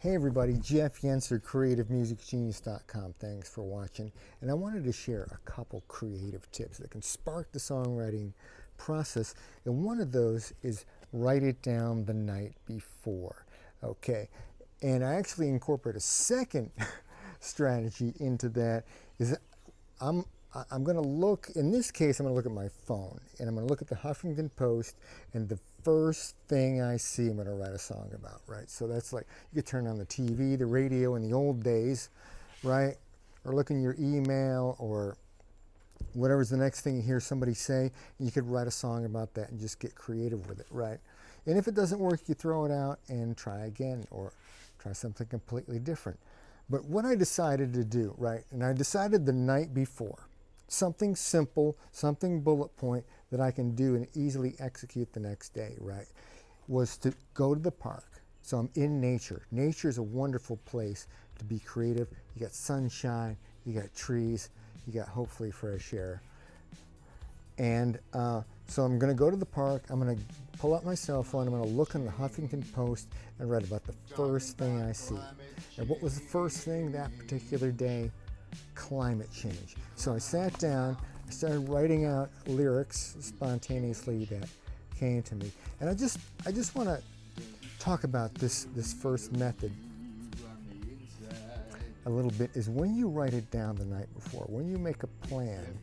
Hey everybody, Jeff Yenser, CreativeMusicGenius.com. Thanks for watching. And I wanted to share a couple creative tips that can spark the songwriting process. And one of those is write it down the night before. Okay. And I actually incorporate a second strategy into that. Is I'm going to look, in this case, I'm going to look at my phone, and I'm going to look at the Huffington Post, and the first thing I see, I'm going to write a song about, right? So that's like, you could turn on the TV, the radio in the old days, right? Or look in your email, or whatever's the next thing you hear somebody say, and you could write a song about that and just get creative with it, right? And if it doesn't work, you throw it out and try again, or try something completely different. But what I decided to do, right, and I decided the night before, something simple, something bullet point that I can do and easily execute the next day, right, was to go to the park. So I'm in nature. Nature is a wonderful place to be creative. You got sunshine, you got trees, you got hopefully fresh air. And so I'm going to go to the park. I'm going to pull out my cell phone. I'm going to look in the Huffington Post and write about the first thing I see. And what was the first thing that particular day? Climate change. So I sat down, I started writing out lyrics spontaneously that came to me. And I just want to talk about this first method a little bit. Is when you write it down the night before, when you make a plan,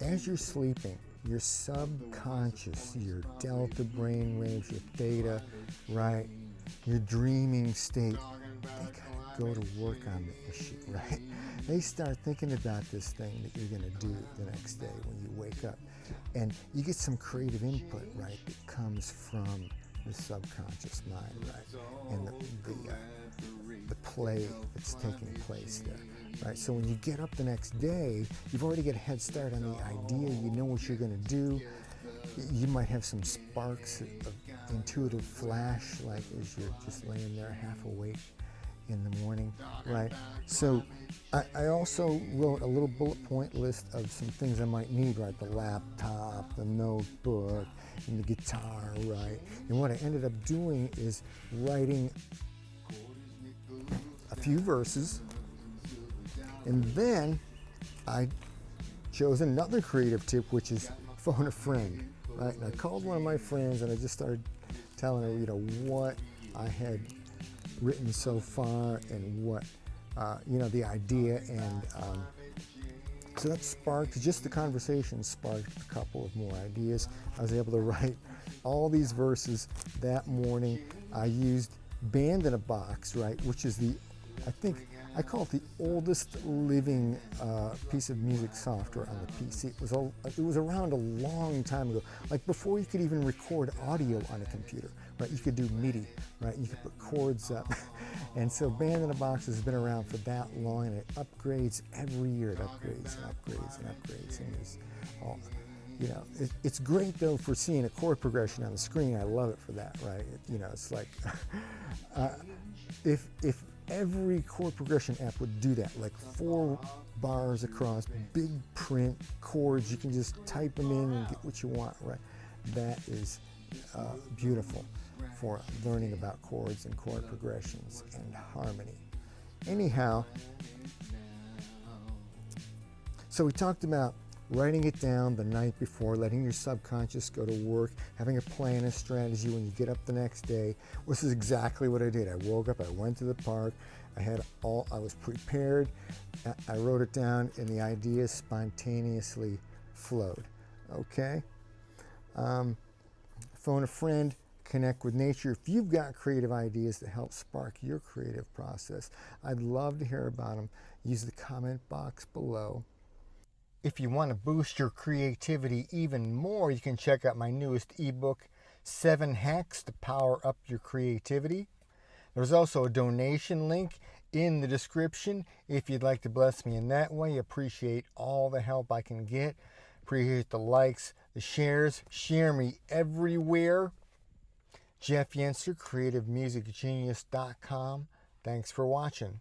as you're sleeping, your subconscious, your delta brain waves, your theta, right, your dreaming state, they kind of go to work on the issue, right? They start thinking about this thing that you're going to do the next day when you wake up. And you get some creative input, right, that comes from the subconscious mind, right? And the play that's taking place there. Right, so when you get up the next day, you've already got a head start on the idea. You know what you're going to do. You might have some sparks of intuitive flash, like as you're just laying there half awake in the morning, right? So I also wrote a little bullet point list of some things I might need, right? The laptop, the notebook, and the guitar, right? And what I ended up doing is writing a few verses. And then I chose another creative tip, which is phone a friend, right? And I called one of my friends and I just started telling her, what I had written so far and what, the idea. And so that sparked, just the conversation sparked a couple of more ideas. I was able to write all these verses that morning. I used Band in a Box, right, which is I call it the oldest living piece of music software on the PC. It was around a long time ago, like before you could even record audio on a computer, right? You could do MIDI, right? You could put chords up. And so Band in a Box has been around for that long, and it upgrades every year. It upgrades and upgrades and upgrades. And it's all, it's great though for seeing a chord progression on the screen. I love it for that, right? It's like, if every chord progression app would do that, like 4 bars across, big print chords, you can just type them in and get what you want, right? That is beautiful for learning about chords and chord progressions and harmony. Anyhow, so we talked about writing it down the night before, letting your subconscious go to work, having a plan, a strategy when you get up the next day. This is exactly what I did. I woke up, I went to the park, I was prepared, I wrote it down, and the ideas spontaneously flowed. Okay? Phone a friend, connect with nature. If you've got creative ideas that help spark your creative process, I'd love to hear about them. Use the comment box below. If you want to boost your creativity even more, you can check out my newest ebook, 7 Hacks to Power Up Your Creativity. There's also a donation link in the description if you'd like to bless me in that way. Appreciate all the help I can get. Appreciate the likes, the shares. Share me everywhere. Jeff Yenser, CreativeMusicGenius.com. Thanks for watching.